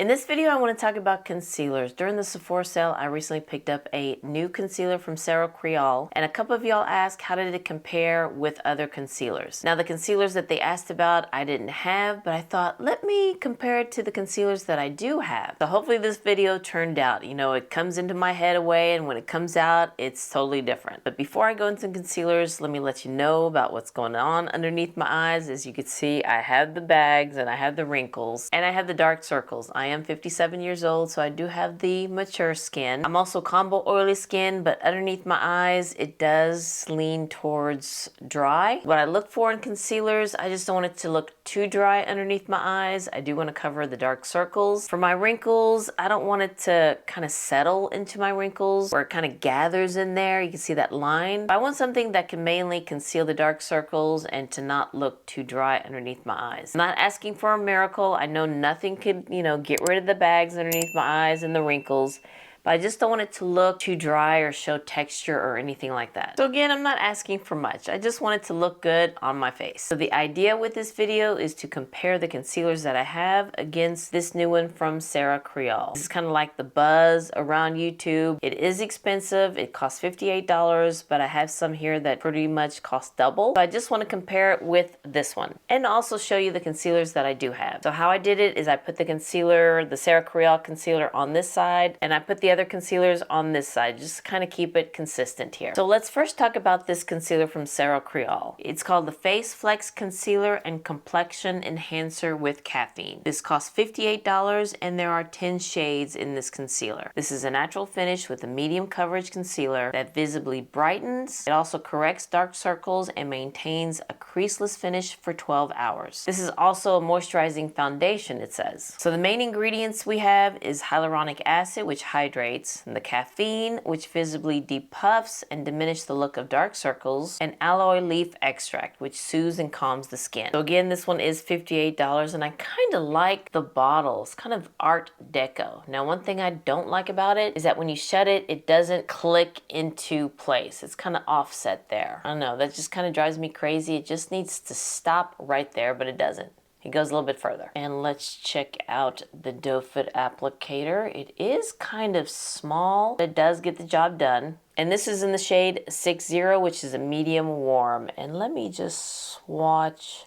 In this video, I want to talk about concealers. During the Sephora sale, I recently picked up a new concealer from Sarah Creal, and a couple of y'all asked how did it compare with other concealers. Now, the concealers that they asked about, I didn't have, but I thought, let me compare it to the concealers that I do have. So hopefully this video turned out. You know, it comes into my head a way, and when it comes out, it's totally different. But before I go into concealers, let me let you know about what's going on underneath my eyes. As you can see, I have the bags, and I have the wrinkles, and I have the dark circles. I am 57 years old, so I do have the mature skin. I'm also combo oily skin, but underneath my eyes, it does lean towards dry. What I look for in concealers, I just don't want it to look too dry underneath my eyes. I do want to cover the dark circles. For my wrinkles, I don't want it to kind of settle into my wrinkles where it kind of gathers in there. You can see that line. I want something that can mainly conceal the dark circles and to not look too dry underneath my eyes. I'm not asking for a miracle. I know nothing could, get rid of the bags underneath my eyes and the wrinkles, but I just don't want it to look too dry or show texture or anything like that. So again, I'm not asking for much. I just want it to look good on my face. So the idea with this video is to compare the concealers that I have against this new one from Sarah Creal. This is kind of like the buzz around YouTube. It is expensive. It costs $58, but I have some here that pretty much cost double. So I just want to compare it with this one and also show you the concealers that I do have. So how I did it is I put the concealer, the Sarah Creal concealer on this side, and I put the other concealers on this side, just to kind of keep it consistent here. So let's first talk about this concealer from Sarah Creal. It's called the Face Flex Concealer and Complexion Enhancer with Caffeine. This costs $58 and there are 10 shades in this concealer. This is a natural finish with a medium coverage concealer that visibly brightens. It also corrects dark circles and maintains a creaseless finish for 12 hours. This is also a moisturizing foundation, it says. So the main ingredients we have is hyaluronic acid, which hydrates, and the caffeine, which visibly depuffs and diminishes the look of dark circles, and aloe leaf extract, which soothes and calms the skin. So again, this one is $58, and I kind of like the bottle. It's kind of art deco. Now, one thing I don't like about it is that when you shut it, it doesn't click into place. It's kind of offset there. I don't know, that just kind of drives me crazy. It just needs to stop right there, but it doesn't. It goes a little bit further. And let's check out the doe foot applicator. It is kind of small, but it does get the job done. And this is in the shade 60, which is a medium warm. And let me just swatch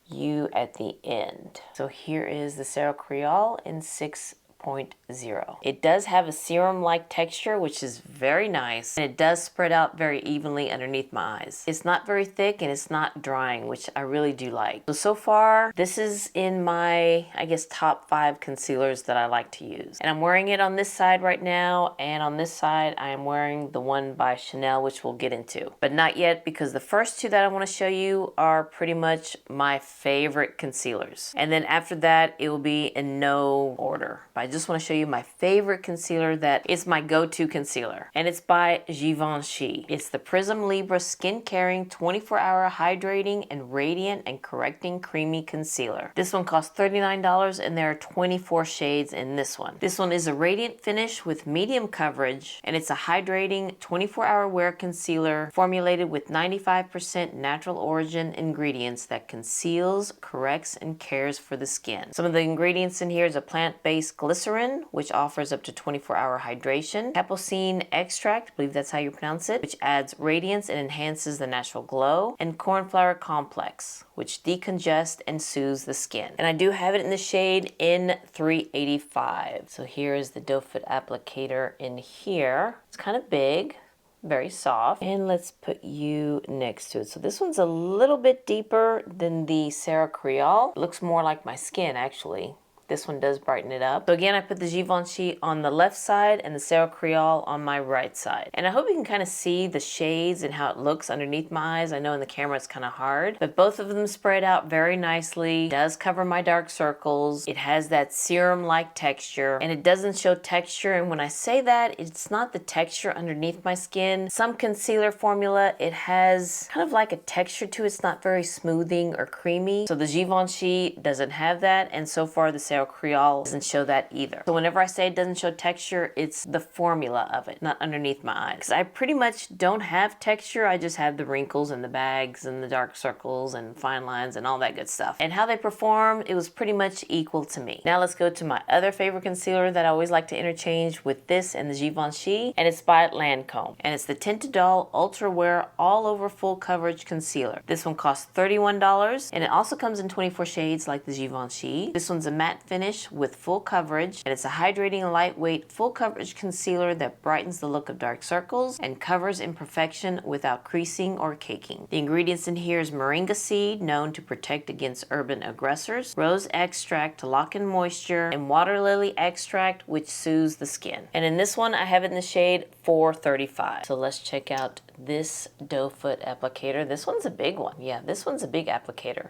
you at the end. So here is the Sarah Creal in 6.0. It does have a serum-like texture, which is very nice, and it does spread out very evenly underneath my eyes. It's not very thick and it's not drying, which I really do like. So far, this is in my, I guess, top 5 concealers that I like to use. And I'm wearing it on this side right now, and on this side, I am wearing the one by Chanel, which we'll get into. But not yet, because the first two that I want to show you are pretty much my favorite concealers. And then after that, it will be in no order. But I just want to show you my favorite concealer that is my go-to concealer, and it's by Givenchy. It's the Prism Libra Skin Caring 24-Hour Hydrating and Radiant and Correcting Creamy Concealer. This one costs $39 and there are 24 shades in this one. This one is a radiant finish with medium coverage, and it's a hydrating 24-hour wear concealer formulated with 95% natural origin ingredients that conceals, corrects, and cares for the skin. Some of the ingredients in here is a plant-based glycerin, which offers up to 24-hour hydration, capucine extract, I believe that's how you pronounce it, which adds radiance and enhances the natural glow, and cornflower complex, which decongests and soothes the skin. And I do have it in the shade in 385. So here is the doe foot applicator in here. It's kind of big, very soft, and let's put you next to it. So this one's a little bit deeper than the Sarah Creal. It looks more like my skin, actually. This one does brighten it up. So again, I put the Givenchy on the left side and the Sarah Creal on my right side. And I hope you can kind of see the shades and how it looks underneath my eyes. I know in the camera it's kind of hard, but both of them spread out very nicely. It does cover my dark circles. It has that serum-like texture, and it doesn't show texture. And when I say that, it's not the texture underneath my skin. Some concealer formula, it has kind of like a texture to it. It's not very smoothing or creamy. So the Givenchy doesn't have that, and so far the Sarah Sarah Creal doesn't show that either. So whenever I say it doesn't show texture, it's the formula of it, not underneath my eyes. Because I pretty much don't have texture, I just have the wrinkles and the bags and the dark circles and fine lines and all that good stuff. And how they perform, it was pretty much equal to me. Now let's go to my other favorite concealer that I always like to interchange with this and the Givenchy, and it's by Lancome. And it's the Tint Idole Ultra Wear All Over Full Coverage Concealer. This one costs $31, and it also comes in 24 shades like the Givenchy. This one's a matte finish with full coverage, and it's a hydrating, lightweight, full coverage concealer that brightens the look of dark circles and covers imperfection without creasing or caking. The ingredients in here is moringa seed, known to protect against urban aggressors, rose extract to lock in moisture, and water lily extract, which soothes the skin. And in this one, I have it in the shade 435. So let's check out this doe foot applicator. This one's a big one. Yeah, this one's a big applicator.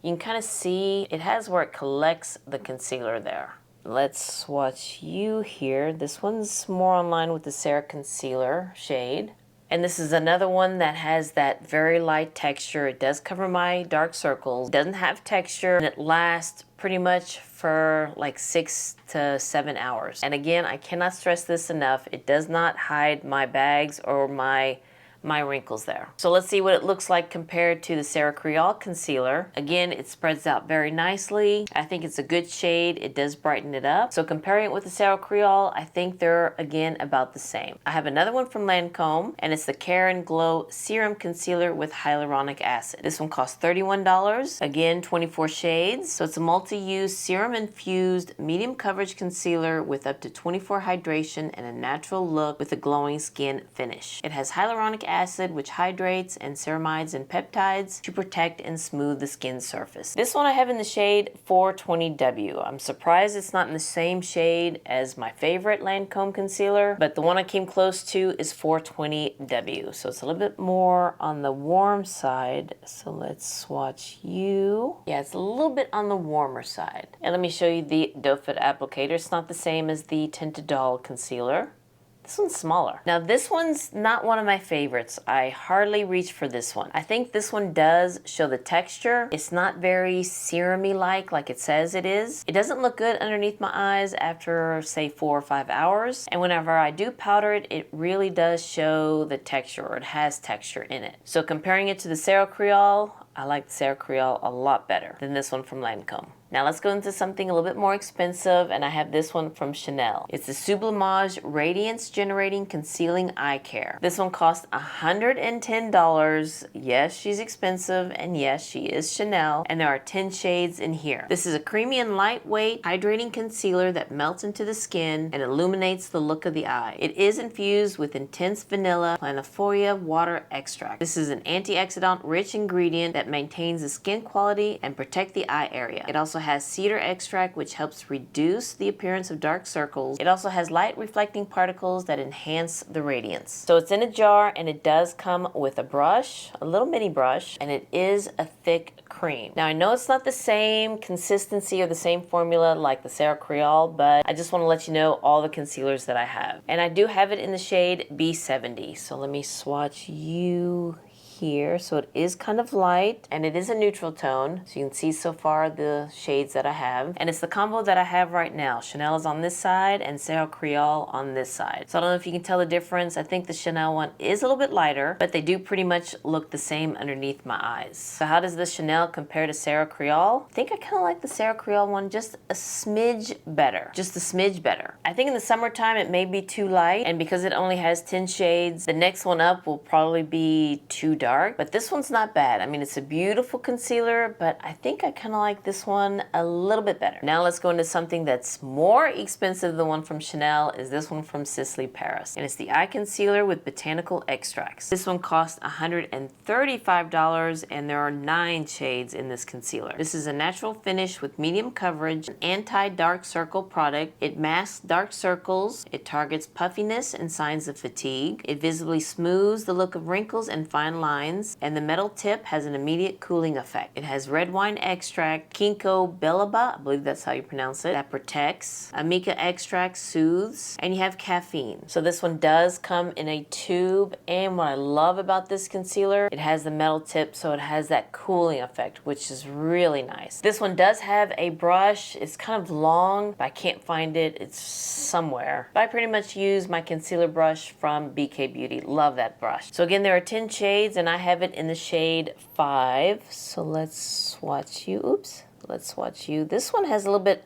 You can kind of see it has where it collects the concealer there. Let's swatch you here. This one's more in line with the Sarah Concealer shade. And this is another one that has that very light texture. It does cover my dark circles. It doesn't have texture, and it lasts pretty much for like 6 to 7 hours. And again, I cannot stress this enough. It does not hide my bags or my wrinkles there. So let's see what it looks like compared to the Sarah Creal Concealer. Again, it spreads out very nicely. I think it's a good shade. It does brighten it up. So comparing it with the Sarah Creal, I think they're again about the same. I have another one from Lancome, and it's the Care and Glow Serum Concealer with Hyaluronic Acid. This one costs $31. Again, 24 shades. So it's a multi-use serum infused medium coverage concealer with up to 24 hydration and a natural look with a glowing skin finish. It has hyaluronic acid, which hydrates, and ceramides and peptides to protect and smooth the skin surface. This one I have in the shade 420W. I'm surprised it's not in the same shade as my favorite Lancome concealer, but the one I came close to is 420W. So it's a little bit more on the warm side. So let's swatch you. Yeah, it's a little bit on the warmer side. And let me show you the doe foot applicator. It's not the same as the Tint Idole concealer. This one's smaller. Now this one's not one of my favorites. I hardly reach for this one. I think this one does show the texture. It's not very serum-y like it says it is. It doesn't look good underneath my eyes after say 4 or 5 hours. And whenever I do powder it, it really does show the texture, or it has texture in it. So comparing it to the Sarah Creal, I like the Sarah Creal a lot better than this one from Lancome. Now let's go into something a little bit more expensive, and I have this one from Chanel. It's the Sublimage Radiance Generating Concealing Eye Care. This one costs $110. Yes, she's expensive, and yes, she is Chanel, and there are 10 shades in here. This is a creamy and lightweight hydrating concealer that melts into the skin and illuminates the look of the eye. It is infused with intense vanilla planifolia water extract. This is an antioxidant rich ingredient that maintains the skin quality and protect the eye area. It also has cedar extract, which helps reduce the appearance of dark circles. It also has light reflecting particles that enhance the radiance. So it's in a jar, and it does come with a brush, a little mini brush, and it is a thick cream. Now I know it's not the same consistency or the same formula like the Sarah Creal, but I just want to let you know all the concealers that I have. And I do have it in the shade B70. So let me swatch you here. So it is kind of light, and it is a neutral tone. So you can see so far the shades that I have. And it's the combo that I have right now. Chanel is on this side and Sarah Creal on this side. So I don't know if you can tell the difference. I think the Chanel one is a little bit lighter, but they do pretty much look the same underneath my eyes. So how does the Chanel compare to Sarah Creal? I think I kind of like the Sarah Creal one just a smidge better. Just a smidge better. I think in the summertime it may be too light, and because it only has 10 shades, the next one up will probably be too dark. But this one's not bad. I mean, it's a beautiful concealer, but I think I kind of like this one a little bit better. Now let's go into something that's more expensive than the one from Chanel, is this one from Sisley Paris. And it's the eye concealer with botanical extracts. This one costs $135, and there are 9 shades in this concealer. This is a natural finish with medium coverage, an anti-dark circle product. It masks dark circles, it targets puffiness and signs of fatigue. It visibly smooths the look of wrinkles and fine lines shines, and the metal tip has an immediate cooling effect. It has red wine extract, ginkgo biloba, I believe that's how you pronounce it, that protects. Amica extract soothes, and you have caffeine. So this one does come in a tube, and what I love about this concealer, it has the metal tip, so it has that cooling effect, which is really nice. This one does have a brush. It's kind of long, but I can't find it. It's somewhere. But I pretty much use my concealer brush from BK Beauty. Love that brush. So again, there are 10 shades, and I have it in the shade 5. So let's swatch you. Oops. Let's swatch you. This one has a little bit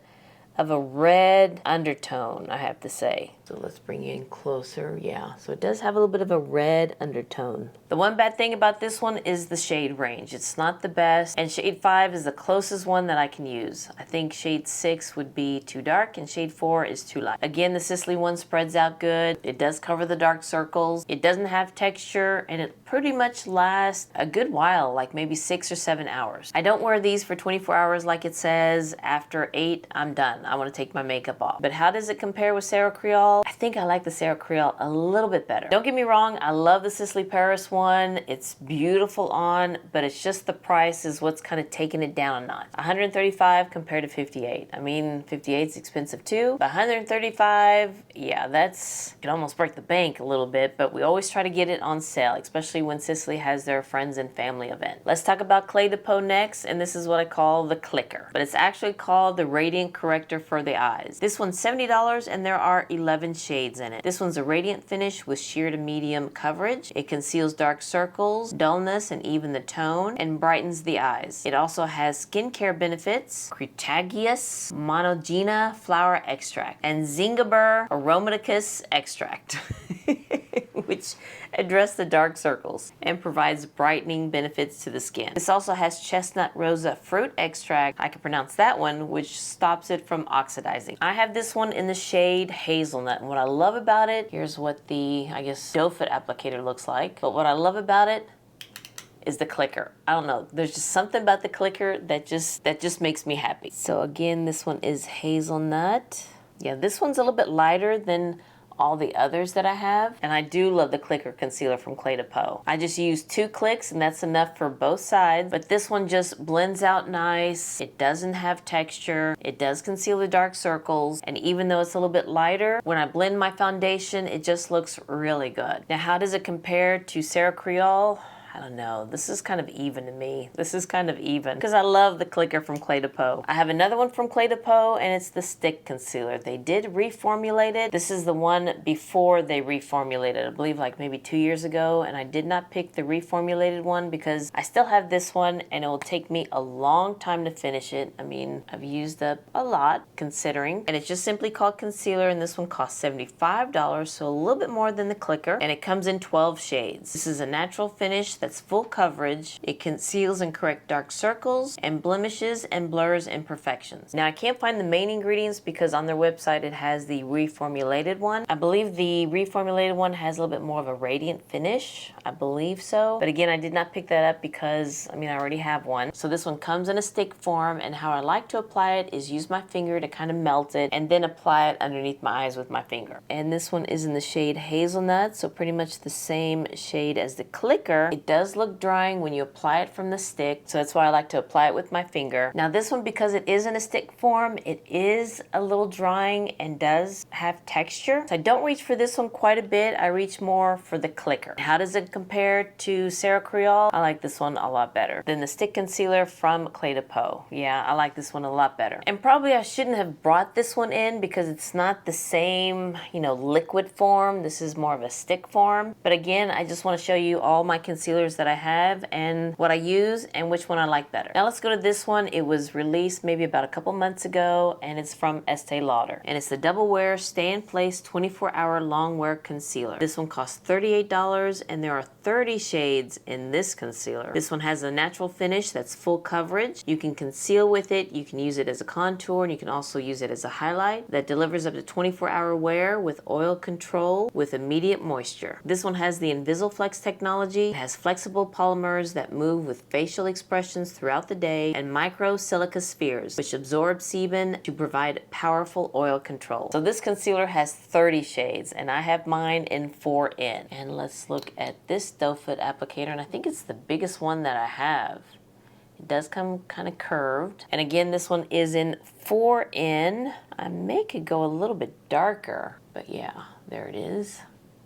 of a red undertone, I have to say. So let's bring you in closer. Yeah, so it does have a little bit of a red undertone. The one bad thing about this one is the shade range. It's not the best, and shade 5 is the closest one that I can use. I think shade 6 would be too dark, and shade 4 is too light. Again, the Sisley one spreads out good. It does cover the dark circles. It doesn't have texture, and it pretty much lasts a good while, like maybe 6 or 7 hours. I don't wear these for 24 hours like it says. After 8, I'm done. I want to take my makeup off. But how does it compare with Sarah Creal? I think I like the Sarah Creal a little bit better. Don't get me wrong, I love the Sisley Paris one. It's beautiful on, but it's just the price is what's kind of taking it down a notch. 135 compared to 58. I mean, 58 is expensive too, but 135, yeah, that's, can almost break the bank a little bit, but we always try to get it on sale, especially when Sisley has their friends and family event. Let's talk about Clé de Peau next, and this is what I call the Clicker, but it's actually called the Radiant Corrector for the eyes. This one's $70, and there are 11 shades in it. This one's a radiant finish with sheer to medium coverage. It conceals dark circles, dullness, and even the tone, and brightens the eyes. It also has skincare benefits, Cretaceous Monogena flower extract, and Zingiber aromaticus extract, which address the dark circles and provides brightening benefits to the skin. This also has chestnut rosa fruit extract, I can pronounce that one, which stops it from oxidizing. I have this one in the shade Hazelnut, and what I love about it, here's what the, I guess, doe foot applicator looks like, but what I love about it is the clicker. I don't know, there's just something about the clicker that just makes me happy. So again, this one is Hazelnut. Yeah, this one's a little bit lighter than all the others that I have, and I do love the Clicker concealer from Clé de Peau. I just use 2 clicks, and that's enough for both sides, but this one just blends out nice. It doesn't have texture. It does conceal the dark circles, and even though it's a little bit lighter, when I blend my foundation, it just looks really good. Now, how does it compare to Sarah Creal? I don't know, this is kind of even to me. This is kind of even, because I love the Clicker from Clé de Peau. I have another one from Clé de Peau, and it's the Stick Concealer. They did reformulate it. This is the one before they reformulated, I believe like maybe 2 years ago, and I did not pick the reformulated one because I still have this one, and it will take me a long time to finish it. I mean, I've used up a lot, considering, and it's just simply called concealer, and this one costs $75, so a little bit more than the Clicker, and it comes in 12 shades. This is a natural finish that's full coverage. It conceals and corrects dark circles and blemishes and blurs imperfections. Now, I can't find the main ingredients because on their website it has the reformulated one. I believe the reformulated one has a little bit more of a radiant finish. I believe so. But again, I did not pick that up because, I mean, I already have one. So this one comes in a stick form, and how I like to apply it is use my finger to kind of melt it and then apply it underneath my eyes with my finger. And this one is in the shade Hazelnut, so pretty much the same shade as the Clicker. It does look drying when you apply it from the stick, so that's why I like to apply it with my finger. Now this one, because it is in a stick form, it is a little drying and does have texture. So I don't reach for this one quite a bit. I reach more for the Clicker. How does it compare to Sarah Creal? I like this one a lot better than the Stick Concealer from Clé de Peau. Yeah, I like this one a lot better. And probably I shouldn't have brought this one in because it's not the same, you know, liquid form. This is more of a stick form. But again, I just want to show you all my concealers that I have and what I use and which one I like better. Now let's go to this one. It was released maybe about a couple months ago, and it's from Estée Lauder, and it's the Double Wear Stay in Place 24-Hour Long Wear Concealer. This one costs $38, and there are 30 shades in this concealer. This one has a natural finish that's full coverage. You can conceal with it, you can use it as a contour, and you can also use it as a highlight that delivers up to 24-hour wear with oil control with immediate moisture. This one has the Invisilflex technology. It has flexibility flexible polymers that move with facial expressions throughout the day, and micro silica spheres, which absorb sebum to provide powerful oil control. So this concealer has 30 shades, and I have mine in 4N. And let's look at this doe foot applicator, and I think it's the biggest one that I have. It does come kind of curved. And again, this one is in 4N. I may could go a little bit darker, but yeah, there it is.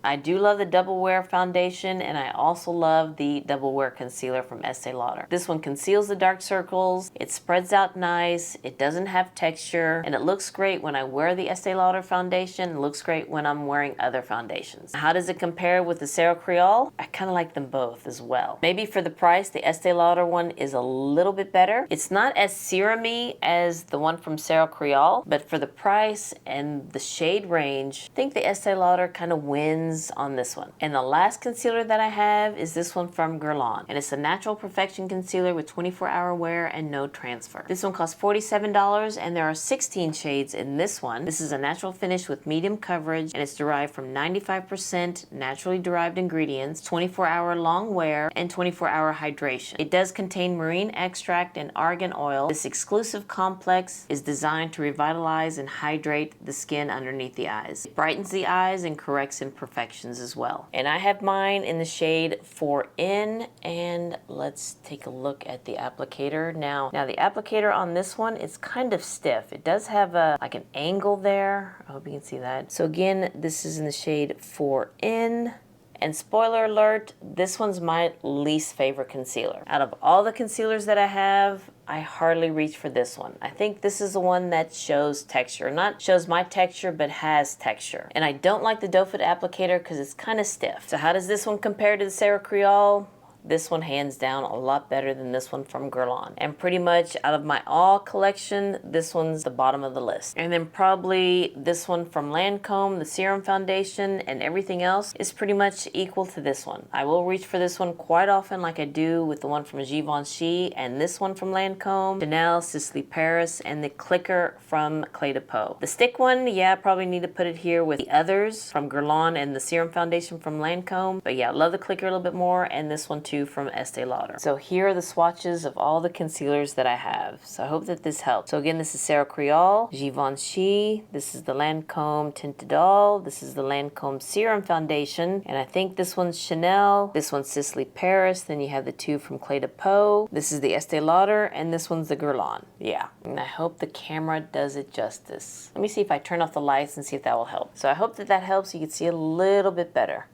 I do love the Double Wear foundation, and I also love the Double Wear concealer from Estée Lauder. This one conceals the dark circles, it spreads out nice, it doesn't have texture, and it looks great when I wear the Estée Lauder foundation. It looks great when I'm wearing other foundations. How does it compare with the Sarah Creal? I kind of like them both as well. Maybe for the price, the Estée Lauder one is a little bit better. It's not as serum-y as the one from Sarah Creal, but for the price and the shade range, I think the Estée Lauder kind of wins on this one. And the last concealer that I have is this one from Guerlain, and it's a natural perfection concealer with 24-hour wear and no transfer. This one costs $47, and there are 16 shades in this one. This is a natural finish with medium coverage, and it's derived from 95% naturally derived ingredients, 24-hour long wear, and 24-hour hydration. It does contain marine extract and argan oil. This exclusive complex is designed to revitalize and hydrate the skin underneath the eyes. It brightens the eyes and corrects imperfections as well. And I have mine in the shade 4N, and let's take a look at the applicator. Now the applicator on this one is kind of stiff. It does have like an angle there. I hope you can see that. So again, this is in the shade 4N. And spoiler alert, this one's my least favorite concealer. Out of all the concealers that I have, I hardly reach for this one. I think this is the one that shows texture. Not shows my texture, but has texture. And I don't like the doe foot applicator because it's kind of stiff. So how does this one compare to the Sarah Creal? This one hands down a lot better than this one from Guerlain. And pretty much out of my all collection, this one's the bottom of the list. And then probably this one from Lancome, the Serum Foundation, and everything else is pretty much equal to this one. I will reach for this one quite often like I do with the one from Givenchy and this one from Lancome, Chanel, Sisley Paris, and the Clicker from Clé de Peau. The stick one, yeah, I probably need to put it here with the others from Guerlain and the Serum Foundation from Lancome. But yeah, I love the Clicker a little bit more, and this one too from Estée Lauder. So here are the swatches of all the concealers that I have. So I hope that this helps. So again, this is Sarah Creal, Givenchy, this is the Lancome Teint Idole, this is the Lancome Serum Foundation, and I think this one's Chanel, this one's Sisley Paris, then you have the two from Clé de Peau, this is the Estée Lauder, and this one's the Guerlain. Yeah, and I hope the camera does it justice. Let me see if I turn off the lights and see if that will help. So I hope that that helps so you can see a little bit better.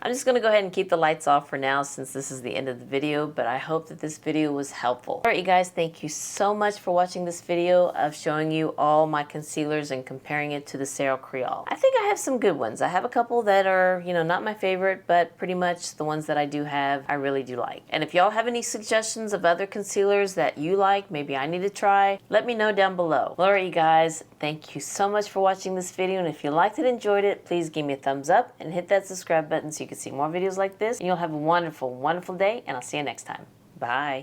I'm just going to go ahead and keep the lights off for now since this is the end of the video, but I hope that this video was helpful. Alright you guys, thank you so much for watching this video of showing you all my concealers and comparing it to the Sarah Creal. I think I have some good ones. I have a couple that are, you know, not my favorite, but pretty much the ones that I do have, I really do like. And if y'all have any suggestions of other concealers that you like, maybe I need to try, let me know down below. Alright you guys, thank you so much for watching this video, and if you liked it, enjoyed it, please give me a thumbs up and hit that subscribe button so you can see more videos like this, and you'll have a wonderful, wonderful day, and I'll see you next time. Bye.